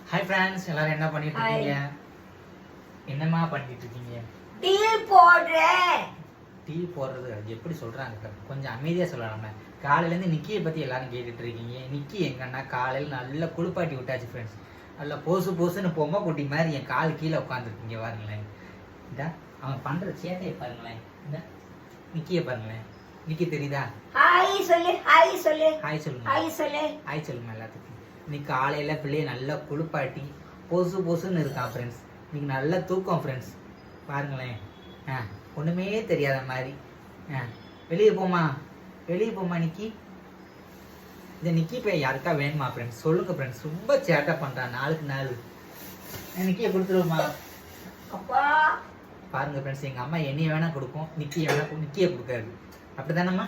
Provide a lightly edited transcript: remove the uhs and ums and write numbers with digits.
Hi friends, எல்லாரும் என்ன பண்ணிட்டு இருக்கீங்க? என்னமா பண்ணிட்டு இருக்கீங்க? டீ போடுறேன். டீ போடுறது எப்படி சொல்றாங்க? கொஞ்சம் அமைதியா சொல்லலாமே. காலையில இருந்து நிக்கியை பத்தி எல்லாரும் கேட்டுட்டு இருக்கீங்க. நிக்கி எங்கன்னா காலையில நல்லா குளிப்பாட்டி விட்டாச்சு ஃப்ரெண்ட்ஸ். நல்லா போசுன்னு பொம்மை குட்டி மாதிரி என் கால் கீழே உட்காந்துருக்கீங்க பாருங்களேன். இதா அவன் பண்ற சேட்டையை பாருங்களேன். இந்த நிக்கியை பாருங்களேன். நிக்கி தெரியுதா? ஹாய் சொல்லு, ஹாய் சொல்லு, ஹாய் சொல்லுங்க. ஹாய் சொல்லு, ஹாய் சொல்லுங்க எல்லாத்துக்கும். இன்னைக்கு காலையில பிள்ளைய நல்லா குளிப்பாட்டி போசுன்னு இருக்கான் ஃப்ரெண்ட்ஸ். இன்னைக்கு நல்ல தூக்கம் ஃப்ரெண்ட்ஸ். பாருங்களேன். ஒண்ணுமே தெரியாத மாதிரி. வெளியே போமா நிக்கி. இந்த நிக்கி போய் யாருக்கா வேணுமா ஃப்ரெண்ட்ஸ்? சொல்லுங்க ஃப்ரெண்ட்ஸ். ரொம்ப சேட்டை பண்றான் நாளுக்கு நாள். நிக்கியை கொடுத்துருவோமா? அப்பா பாருங்க ஃப்ரெண்ட்ஸ், எங்க அம்மா என்னைய வேணா கொடுக்கும், நிக்கியை கொடுக்காது. அப்படிதானம்மா?